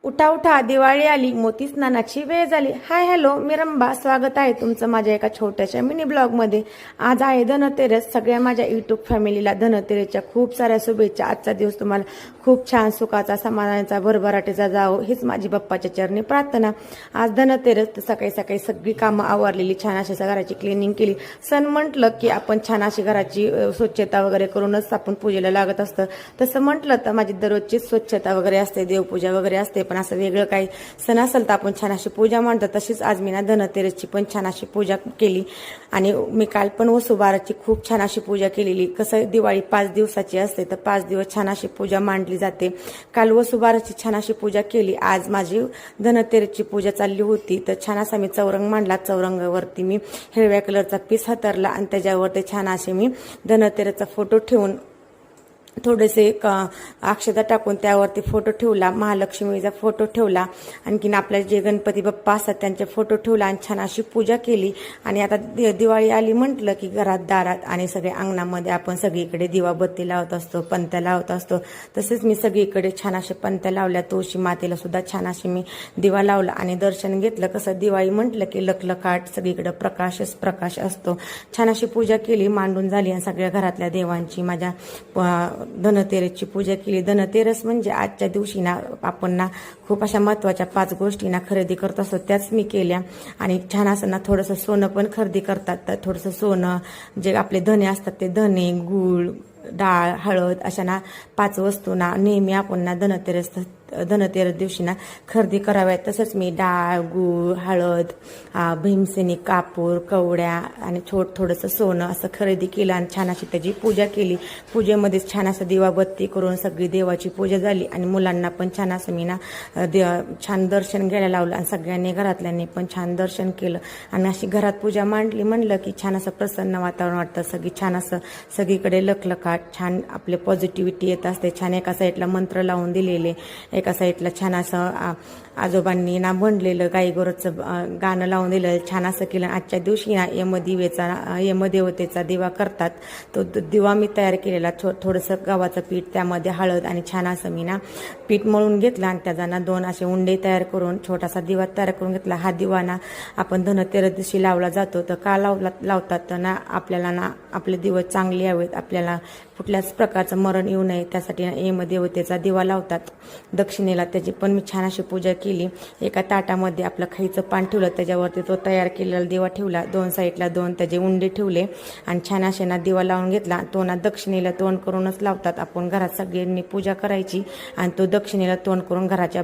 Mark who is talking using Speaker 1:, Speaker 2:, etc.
Speaker 1: उठा उठा, दिवाळी आली, मोती स्नानाची वेळ झाली. हाय हॅलो, मी रंबा. स्वागत आहे तुमचं माझ्या एका छोट्याशा मिनी ब्लॉगमध्ये. आज आहे धनतेरस. सगळ्या माझ्या युट्यूब फॅमिलीला धनतेरसच्या खूप साऱ्या शुभेच्छा. आजचा दिवस तुम्हाला खूप छान, सुखाचा, समाधानाचा, भरभराटीचा जावो हीच माझी बाप्पाच्या चरणी प्रार्थना. आज धनतेरस, तर सकाळी सकाळी सगळी कामं आवरलेली, छान अशी घराची क्लिनिंग केली. सण म्हटलं की आपण छान अशी घराची स्वच्छता वगैरे करूनच आपण पूजेला लागत असतं. तसं म्हटलं तर माझी दररोजची स्वच्छता वगैरे असते, देवपूजा वगैरे असते. पण असं वेगळं काही सण असेल तर आपण छान अशी पूजा मांडतो. तशीच आज मी ना धनतेरसची पण छान अशी पूजा केली. आणि मी काल पण वसुबारची खूप छान अशी पूजा केलेली. कसं दिवाळी 5 दिवसाची असते, तर 5 दिवस छान अशी पूजा मांडली जाते. काल वसुबारची छान अशी पूजा केली. आज माझी धनतेरसची पूजा चालली होती. तर छान असा मी चौरंग मांडला. चौरंगावरती मी हिरव्या कलरचा पीस हातरला आणि त्याच्यावरती छान असे मी धनतेरसचा फोटो ठेवून थोडेसे अक्षता टाकून त्यावरती फोटो ठेवला. महालक्ष्मीचा फोटो ठेवला. आणखीन आपल्या जे गणपती बाप्पा असतात त्यांचे फोटो ठेवला आणि छान अशी पूजा केली. आणि आता दिवाळी आली म्हटलं की घरात, दारात आणि सगळ्या अंगणामध्ये आपण सगळीकडे दिवाबत्ती लावत असतो, पणत्या लावत असतो. तसेच मी सगळीकडे छान असे पणत्या लावल्या. तुळशी मातेला सुद्धा छान अशी मी दिवा लावला आणि दर्शन घेतलं. कसं दिवाळी म्हटलं की लखलखाट, सगळीकडे प्रकाशच प्रकाश असतो. छान अशी पूजा केली, मांडून झाली आणि सगळ्या घरातल्या देवांची माझ्या धनतेरसची पूजा केली. धनतेरस म्हणजे आजच्या दिवशी ना आपण ना खूप अशा महत्त्वाच्या 5 गोष्टी ना खरेदी करत असतो, त्याच मी केल्या. आणि छान असं ना थोडंसं सोनं पण खरेदी करतात. तर थोडंसं सोनं, जे आपले धने असतात ते धने, गूळ, डाळ, हळद अशा ना 5 वस्तू ना नेहमी आपण ना धनतेरस दिवशी ना खरेदी कराव्यात. तसंच मी डाळ, गूळ, हळद, भीमसेनी कापूर, कवड्या आणि थोडंसं सोनं असं खरेदी केलं आणि छान अशी त्याची पूजा केली. पूजेमध्ये छान असं दिवाबत्ती करून सगळी देवाची पूजा झाली. आणि मुलांना पण छान असं मी ना छान दर्शन घ्यायला लावलं आणि सगळ्यांनी घरातल्यांनी पण छान दर्शन केलं. आणि अशी घरात पूजा मांडली म्हणलं की छान असं प्रसन्न वातावरण वाटतं. सगळी छान असं सगळीकडे लखलखाट, छान आपले पॉझिटिव्हिटी येत असते. छान एका साईडला मंत्र लावून दिलेले, एका साईडला छान असं आजोबांनी ना म्हणलेलं गाईगोरचं गाणं लावून दिलं. छान असं केलं. आजच्या दिवशी ना यमदेवतेचा दिवा करतात. तो दिवा मी तयार केलेला. थोडंसं गव्हाचं पीठ, त्यामध्ये हळद आणि छान असं मी ना पीठ मळून घेतलं आणि त्याचा ना 2 असे उंडे तयार करून छोटासा दिवा तयार करून घेतला. हा दिवा ना आपण धनतेरस दिवशी लावला जातो. तर का लावतात तर ना आपल्याला ना आपले दिवस चांगले यावेत, आपल्याला कुठल्याच प्रकारचं मरण येऊ नये, त्यासाठी ना यमदेवतेचा दिवा लावतात. दक्षिणेला त्याची पण मी छान अशी पूजा केली. एका ताटामध्ये आपलं खाईचं पान ठेवलं, त्याच्यावरती तो तयार केलेला दिवा ठेवला. 2 साईडला 2 त्याचे उंडे ठेवले आणि छान असे ना दिवा लावून घेतला. तो ना दक्षिणेला तोंड करूनच लावतात. आपण घरात सगळ्यांनी पूजा करायची आणि तो दक्षिणेला तोंड करून घराच्या